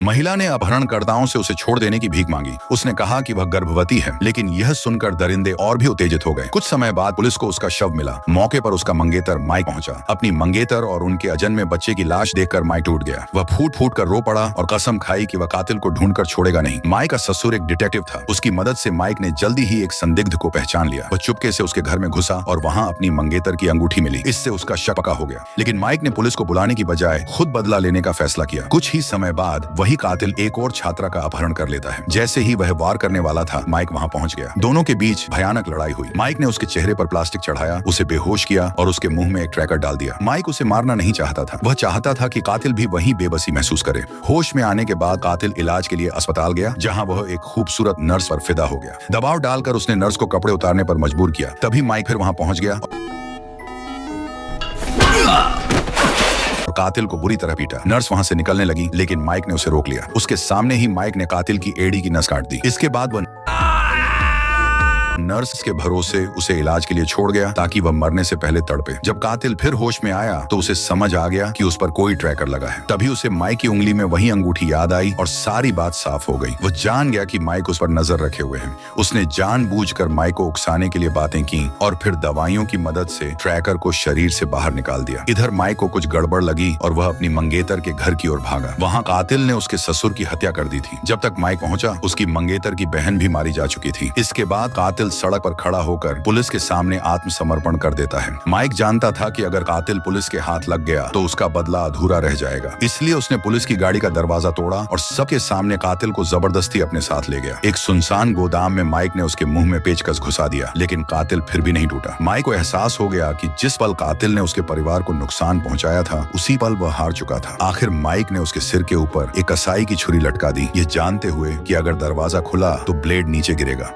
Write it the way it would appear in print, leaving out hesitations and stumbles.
महिला ने अपहरणकर्ताओं से उसे छोड़ देने की भीख मांगी। उसने कहा कि वह गर्भवती है, लेकिन यह सुनकर दरिंदे और भी उत्तेजित हो गए। कुछ समय बाद पुलिस को उसका शव मिला। मौके पर उसका मंगेतर माइक पहुंचा। अपनी मंगेतर और उनके अजन्मे बच्चे की लाश देखकर माइक टूट गया। वह फूट फूट कर रो पड़ा और कसम खाई कि वह कातिल को ढूंढकर छोड़ेगा नहीं। माइक का ससुर एक डिटेक्टिव था। उसकी मदद से माइक ने जल्दी ही एक संदिग्ध को पहचान लिया। वह चुपके से उसके घर में घुसा और वहां अपनी मंगेतर की अंगूठी मिली। इससे उसका शक पक्का हो गया। लेकिन माइक ने पुलिस को बुलाने की बजाय खुद बदला लेने का फैसला किया। कुछ ही समय बाद वही कातिल एक और छात्रा का अपहरण कर लेता है। जैसे ही वह वार करने वाला था, माइक वहां पहुंच गया। दोनों के बीच भयानक लड़ाई हुई। माइक ने उसके चेहरे पर प्लास्टिक चढ़ाया, उसे बेहोश किया और उसके मुंह में एक ट्रैकर डाल दिया। माइक उसे मारना नहीं चाहता था। वह चाहता था कि कातिल भी वहीं बेबसी महसूस करे। होश में आने के बाद कातिल इलाज के लिए अस्पताल गया, जहां वह एक खूबसूरत नर्स पर फिदा हो गया। दबाव डालकर उसने नर्स को कपड़े उतारने पर मजबूर किया। तभी माइक फिर वहां पहुंच गया और कातिल को बुरी तरह पीटा। नर्स वहां से निकलने लगी, लेकिन माइक ने उसे रोक लिया। उसके सामने ही माइक ने कातिल की एड़ी की नस काट दी। इसके बाद वह नर्स के भरोसे उसे इलाज के लिए छोड़ गया ताकि वह मरने से पहले तड़पे। जब कातिल फिर होश में आया तो उसे समझ आ गया कि उस पर कोई ट्रैकर लगा है। तभी उसे माइक की उंगली में वही अंगूठी याद आई और सारी बात साफ हो गई। वह जान गया कि माइक उस पर नजर रखे हुए हैं। उसने जानबूझकर माइक को उकसाने के लिए बातें की और फिर दवाइयों की मदद से ट्रैकर को शरीर से बाहर निकाल दिया। इधर माइक को कुछ गड़बड़ लगी और वह अपनी मंगेतर के घर की ओर भागा। वहां कातिल ने उसके ससुर की हत्या कर दी थी। जब तक माइक पहुंचा, उसकी मंगेतर की बहन भी मारी जा चुकी थी। इसके बाद कातिल सड़क पर खड़ा होकर पुलिस के सामने आत्मसमर्पण कर देता है। माइक जानता था कि अगर कातिल पुलिस के हाथ लग गया तो उसका बदला अधूरा रह जाएगा। इसलिए उसने पुलिस की गाड़ी का दरवाजा तोड़ा और सबके सामने कातिल को जबरदस्ती अपने साथ ले गया। एक सुनसान गोदाम में माइक ने उसके मुंह में पेचकस घुसा दिया, लेकिन कातिल फिर भी नहीं टूटा। माइक को एहसास हो गया कि जिस पल कातिल ने उसके परिवार को नुकसान पहुंचाया था, उसी पल वह हार चुका था। आखिर माइक ने उसके सिर के ऊपर एक कसाई की छुरी लटका दी, ये जानते हुए कि अगर दरवाजा खुला तो ब्लेड नीचे गिरेगा।